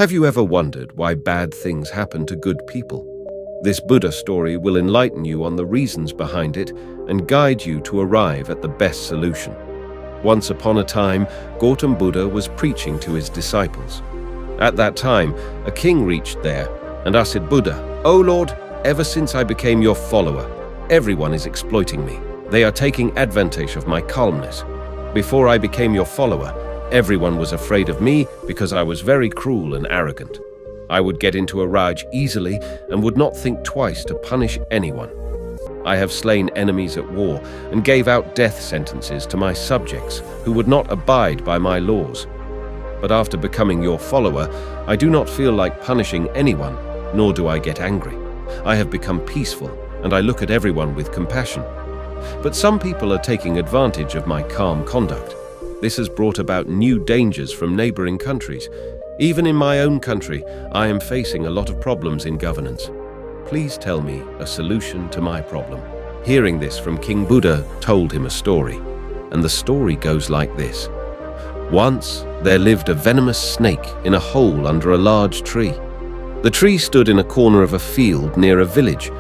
Have you ever wondered why bad things happen to good people? This Buddha story will enlighten you on the reasons behind it and guide you to arrive at the best solution. Once upon a time, Gautam Buddha was preaching to his disciples. At that time, a king reached there and asked Buddha, "O Lord, ever since I became your follower, everyone is exploiting me. They are taking advantage of my calmness. Before I became your follower, everyone was afraid of me because I was very cruel and arrogant. I would get into a rage easily and would not think twice to punish anyone. I have slain enemies at war and gave out death sentences to my subjects who would not abide by my laws. But after becoming your follower, I do not feel like punishing anyone, nor do I get angry. I have become peaceful, and I look at everyone with compassion. But some people are taking advantage of my calm conduct. This has brought about new dangers from neighboring countries. Even in my own country, I am facing a lot of problems in governance. Please tell me a solution to my problem." Hearing this from King Buddha told him a story, and the story goes like this. Once, there lived a venomous snake in a hole under a large tree. The tree stood in a corner of a field near a village.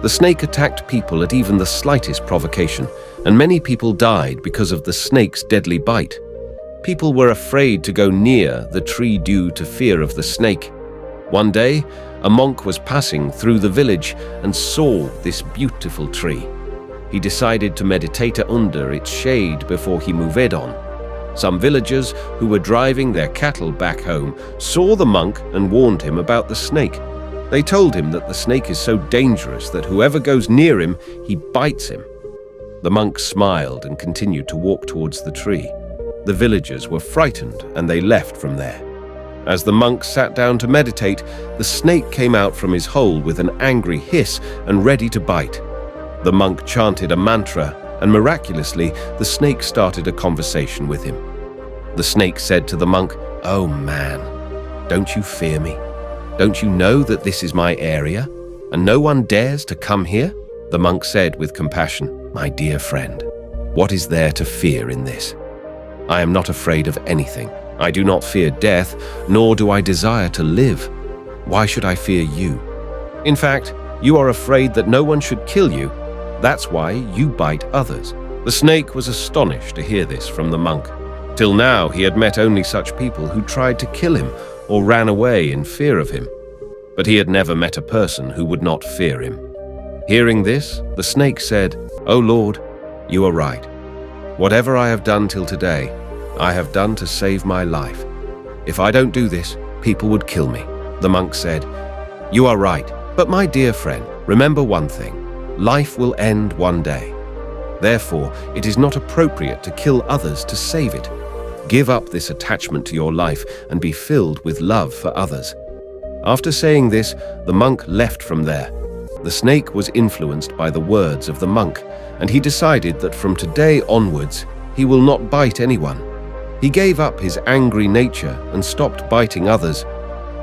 The snake attacked people at even the slightest provocation, and many people died because of the snake's deadly bite. People were afraid to go near the tree due to fear of the snake. One day, a monk was passing through the village and saw this beautiful tree. He decided to meditate under its shade before he moved on. Some villagers who were driving their cattle back home saw the monk and warned him about the snake. They told him that the snake is so dangerous that whoever goes near him, he bites him. The monk smiled and continued to walk towards the tree. The villagers were frightened and they left from there. As the monk sat down to meditate, the snake came out from his hole with an angry hiss and ready to bite. The monk chanted a mantra, and miraculously, the snake started a conversation with him. The snake said to the monk, "Oh man, don't you fear me? Don't you know that this is my area, and no one dares to come here?" The monk said with compassion, "My dear friend, what is there to fear in this? I am not afraid of anything. I do not fear death, nor do I desire to live. Why should I fear you? In fact, you are afraid that no one should kill you. That's why you bite others." The snake was astonished to hear this from the monk. Till now, he had met only such people who tried to kill him or ran away in fear of him. But he had never met a person who would not fear him. Hearing this, the snake said, "O Lord, you are right. Whatever I have done till today, I have done to save my life. If I don't do this, people would kill me." The monk said, "You are right, but my dear friend, remember one thing. Life will end one day. Therefore, it is not appropriate to kill others to save it. Give up this attachment to your life and be filled with love for others." After saying this, the monk left from there. The snake was influenced by the words of the monk, and he decided that from today onwards, he will not bite anyone. He gave up his angry nature and stopped biting others.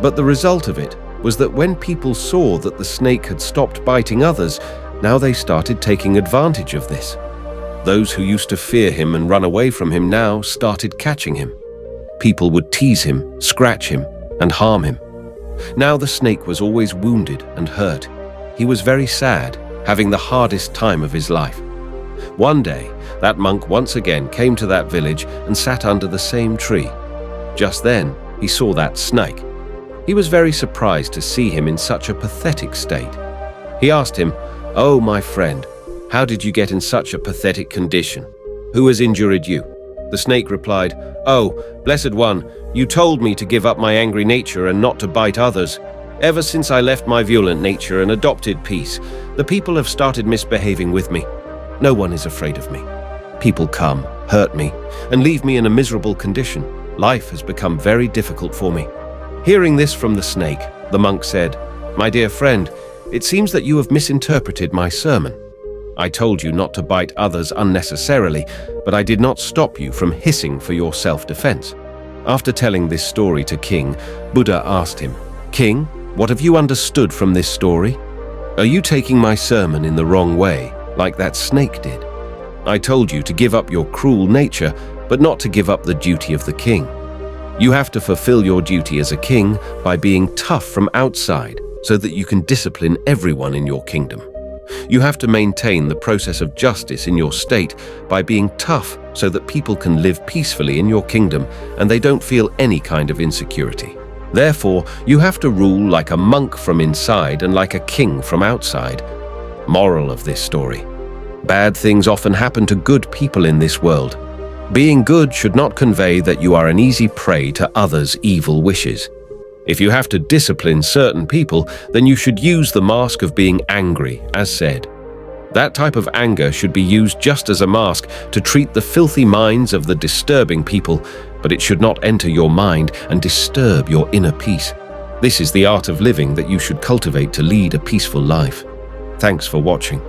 But the result of it was that when people saw that the snake had stopped biting others, now they started taking advantage of this. Those who used to fear him and run away from him now started catching him. People would tease him, scratch him, and harm him. Now the snake was always wounded and hurt. He was very sad, having the hardest time of his life. One day, that monk once again came to that village and sat under the same tree. Just then, he saw that snake. He was very surprised to see him in such a pathetic state. He asked him, "Oh, my friend, how did you get in such a pathetic condition? Who has injured you?" The snake replied, "Oh, Blessed One, you told me to give up my angry nature and not to bite others. Ever since I left my violent nature and adopted peace, the people have started misbehaving with me. No one is afraid of me. People come, hurt me, and leave me in a miserable condition. Life has become very difficult for me." Hearing this from the snake, the monk said, "My dear friend, it seems that you have misinterpreted my sermon. I told you not to bite others unnecessarily, but I did not stop you from hissing for your self-defense." After telling this story to King, Buddha asked him, "King, what have you understood from this story? Are you taking my sermon in the wrong way, like that snake did? I told you to give up your cruel nature, but not to give up the duty of the king." You have to fulfill your duty as a king by being tough from outside so that you can discipline everyone in your kingdom. You have to maintain the process of justice in your state by being tough so that people can live peacefully in your kingdom and they don't feel any kind of insecurity. Therefore, you have to rule like a monk from inside and like a king from outside. Moral of this story: bad things often happen to good people in this world. Being good should not convey that you are an easy prey to others' evil wishes. If you have to discipline certain people, then you should use the mask of being angry, as said. That type of anger should be used just as a mask to treat the filthy minds of the disturbing people, but it should not enter your mind and disturb your inner peace. This is the art of living that you should cultivate to lead a peaceful life. Thanks for watching.